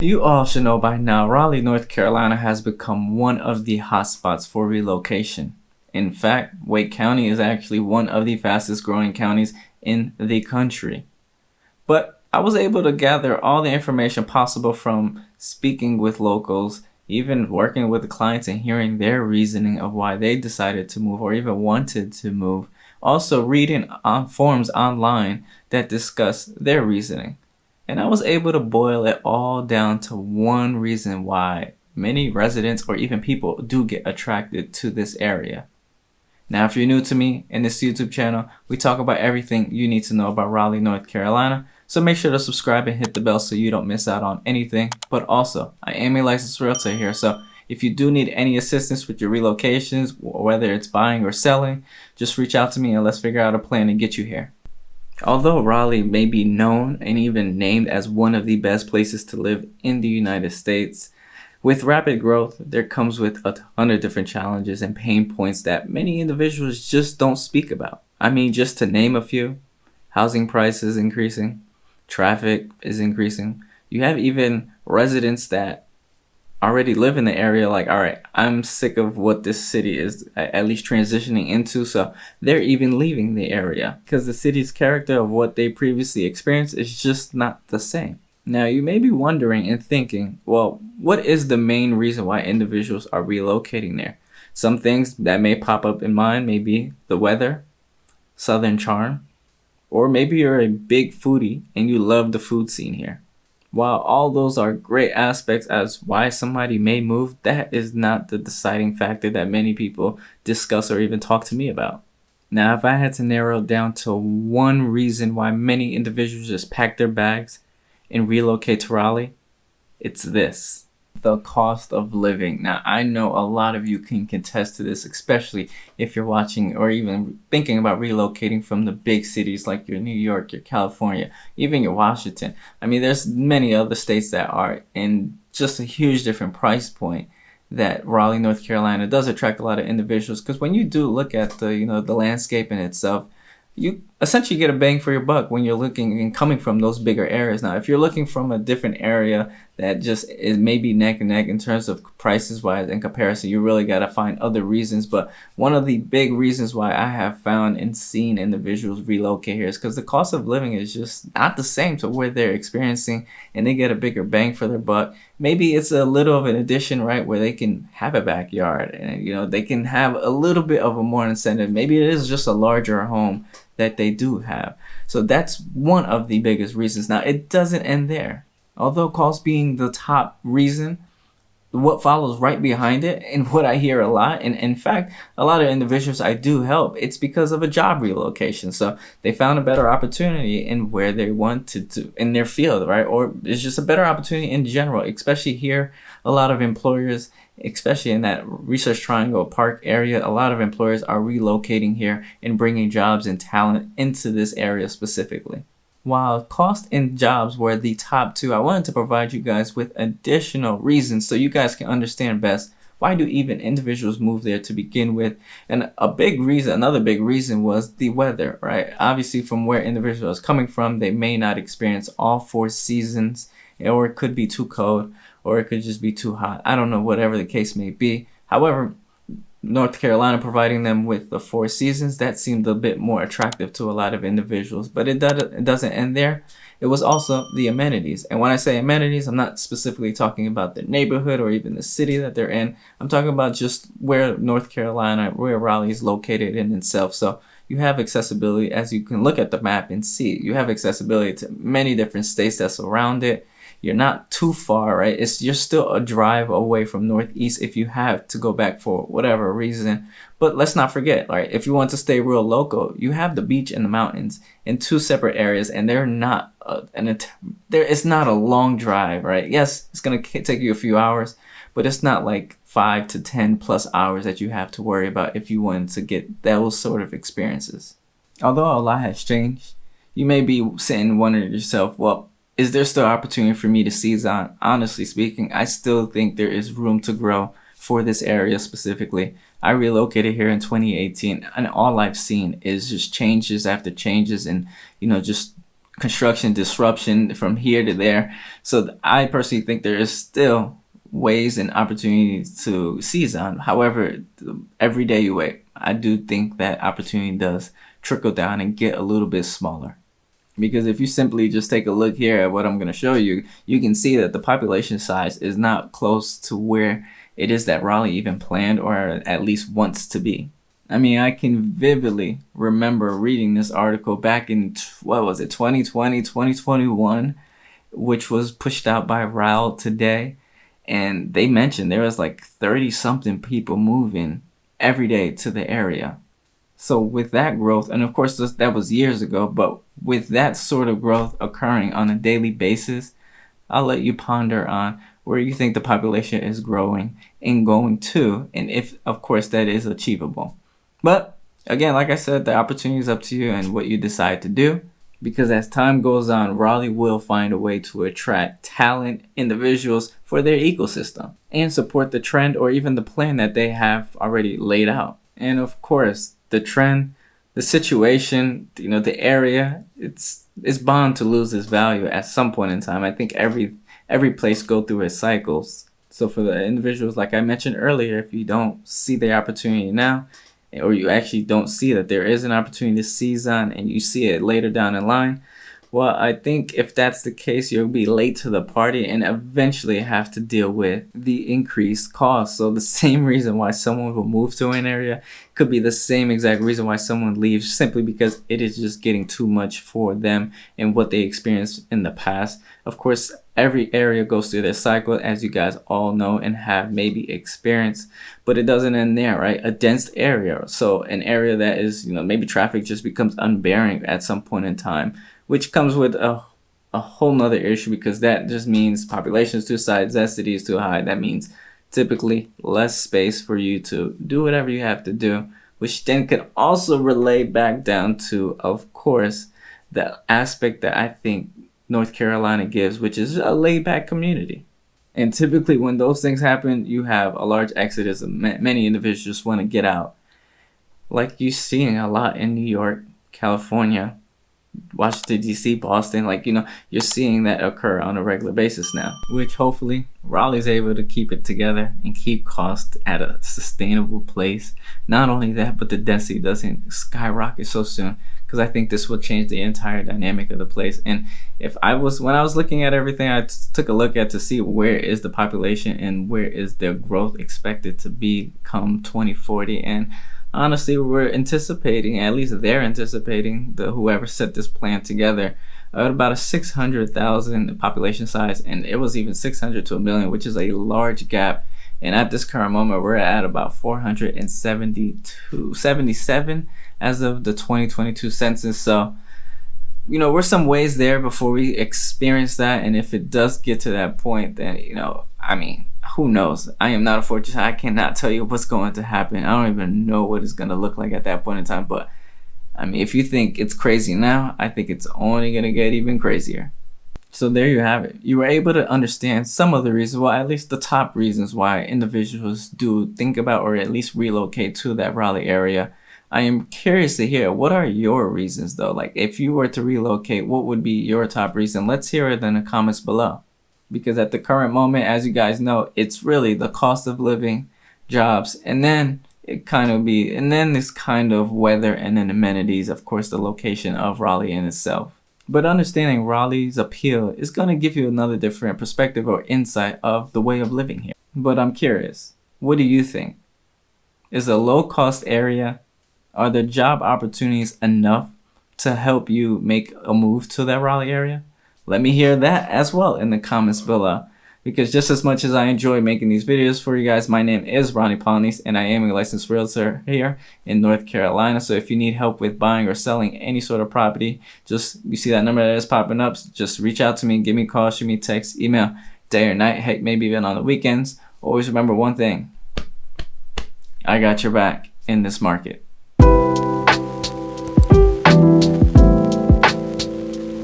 You all should know by now, Raleigh, North Carolina has become one of the hotspots for relocation. In fact, Wake County is actually one of the fastest growing counties in the country. But I was able to gather all the information possible from speaking with locals, even working with the clients and hearing their reasoning of why they decided to move or even wanted to move. Also reading on forums online that discuss their reasoning. And I was able to boil it all down to one reason why many residents or even people do get attracted to this area. Now, if you're new to me in this YouTube channel, we talk about everything you need to know about Raleigh, North Carolina. So make sure to subscribe and hit the bell so you don't miss out on anything. But also, I am a licensed realtor here. So if you do need any assistance with your relocations, whether it's buying or selling, just reach out to me and let's figure out a plan to get you here. Although Raleigh may be known and even named as one of the best places to live in the United States, with rapid growth, there comes with a ton of different challenges and pain points that many individuals just don't speak about. I mean, just to name a few, housing prices increasing, traffic is increasing. You have even residents that already live in the area like, all right, I'm sick of what this city is at least transitioning into, so they're even leaving the area because the city's character of what they previously experienced is just not the same. Now, you may be wondering and thinking, well, what is the main reason why individuals are relocating there? Some things that may pop up in mind may be the weather, southern charm, or maybe you're a big foodie and you love the food scene here. While all those are great aspects as why somebody may move, that is not the deciding factor that many people discuss or even talk to me about. Now, if I had to narrow it down to one reason why many individuals just pack their bags and relocate to Raleigh, it's this: the cost of living. Now, I know a lot of you can contest to this, especially if you're watching or even thinking about relocating from the big cities like your New York, your California, even your Washington. I mean, there's many other states that are in just a huge different price point that Raleigh, North Carolina does attract a lot of individuals, because when you do look at the landscape in itself, you essentially get a bang for your buck when you're looking and coming from those bigger areas. Now, if you're looking from a different area that just is maybe neck and neck in terms of prices wise in comparison, you really got to find other reasons. But one of the big reasons why I have found and seen individuals relocate here is because the cost of living is just not the same to where they're experiencing, and they get a bigger bang for their buck. Maybe it's a little of an addition, right, where they can have a backyard and they can have a little bit of a more incentive. Maybe it is just a larger home that they do have. So that's one of the biggest reasons. Now, it doesn't end there. Although cost being the top reason, what follows right behind it, and what I hear a lot, and in fact, a lot of individuals I do help, it's because of a job relocation. So they found a better opportunity in where they wanted to, in their field, right? Or it's just a better opportunity in general, especially here. A lot of employers, especially in that Research Triangle Park area, a lot of employers are relocating here and bringing jobs and talent into this area specifically. While cost and jobs were the top two, I wanted to provide you guys with additional reasons so you guys can understand best why do even individuals move there to begin with. And another big reason was the weather, right? Obviously, from where individuals are coming from, they may not experience all 4 seasons, or it could be too cold, or it could just be too hot. I don't know, whatever the case may be. However, North Carolina providing them with the 4 seasons, that seemed a bit more attractive to a lot of individuals. But it doesn't end there. It was also the amenities. And when I say amenities, I'm not specifically talking about the neighborhood or even the city that they're in. I'm talking about just where North Carolina, where Raleigh is located in itself. So you have accessibility, as you can look at the map and see. You have accessibility to many different states that surround it. You're not too far, right? You're still a drive away from Northeast if you have to go back for whatever reason. But let's not forget, right? If you want to stay real local, you have the beach and the mountains in 2 separate areas, and they're not it's not a long drive, right? Yes, it's gonna take you a few hours, but it's not like 5 to 10 plus hours that you have to worry about if you want to get those sort of experiences. Although a lot has changed, you may be sitting wondering to yourself, well, is there still opportunity for me to seize on? Honestly speaking, I still think there is room to grow for this area specifically. I relocated here in 2018, and all I've seen is just changes after changes, and just construction disruption from here to there. So I personally think there is still ways and opportunities to seize on. However, every day you wait, I do think that opportunity does trickle down and get a little bit smaller. Because if you simply just take a look here at what I'm going to show you, you can see that the population size is not close to where it is that Raleigh even planned or at least wants to be. I mean, I can vividly remember reading this article back in, 2020, 2021, which was pushed out by Raleigh Today. And they mentioned there was like 30 something people moving every day to the area. So with that growth, and of course that was years ago, but with that sort of growth occurring on a daily basis, I'll let you ponder on where you think the population is growing and going to, and if, of course, that is achievable. But again, like I said, the opportunity is up to you and what you decide to do, because as time goes on, Raleigh will find a way to attract talent individuals for their ecosystem and support the trend or even the plan that they have already laid out. And of course, the trend, the situation, the area, it's bound to lose its value at some point in time. I think every place go through its cycles. So for the individuals, like I mentioned earlier, if you don't see the opportunity now, or you actually don't see that there is an opportunity to seize on and you see it later down the line, well, I think if that's the case, you'll be late to the party and eventually have to deal with the increased cost. So the same reason why someone will move to an area could be the same exact reason why someone leaves, simply because it is just getting too much for them and what they experienced in the past. Of course, every area goes through their cycle, as you guys all know and have maybe experienced, but it doesn't end there, right? A dense area, so an area that is, maybe traffic just becomes unbearing at some point in time, which comes with a whole nother issue, because that just means population is too high, density is too high. That means typically less space for you to do whatever you have to do, which then could also relate back down to, of course, the aspect that I think North Carolina gives, which is a laid-back community. And typically when those things happen, you have a large exodus of many individuals just want to get out. Like you're seeing a lot in New York, California, Washington, D.C., Boston, you're seeing that occur on a regular basis now, which hopefully Raleigh's able to keep it together and keep costs at a sustainable place. Not only that, but the density doesn't skyrocket so soon, because I think this will change the entire dynamic of the place. And when I was looking at everything, I took a look at to see where is the population and where is their growth expected to be come 2040. And honestly, we're anticipating, at least they're anticipating, whoever set this plan together, about a 600,000 population size, and it was even 600 to a million, which is a large gap. And at this current moment, we're at about 477 as of the 2022 census. So, we're some ways there before we experience that. And if it does get to that point, then, who knows? I am not a fortune teller. I cannot tell you what's going to happen. I don't even know what it's going to look like at that point in time. But, if you think it's crazy now, I think it's only going to get even crazier. So there you have it. You were able to understand some of the reasons why, at least the top reasons why individuals do think about or at least relocate to that Raleigh area. I am curious to hear, what are your reasons though? Like if you were to relocate, what would be your top reason? Let's hear it in the comments below. Because at the current moment, as you guys know, it's really the cost of living, jobs, and then this kind of weather and then amenities, of course, the location of Raleigh in itself. But understanding Raleigh's appeal is going to give you another different perspective or insight of the way of living here. But I'm curious, what do you think? Is a low-cost area, are there job opportunities enough to help you make a move to that Raleigh area? Let me hear that as well in the comments below. Because just as much as I enjoy making these videos for you guys, my name is Roney Polynice, and I am a licensed realtor here in North Carolina. So if you need help with buying or selling any sort of property, you see that number that is popping up, just reach out to me, give me a call, shoot me a text, email, day or night, heck, maybe even on the weekends. Always remember one thing: I got your back in this market.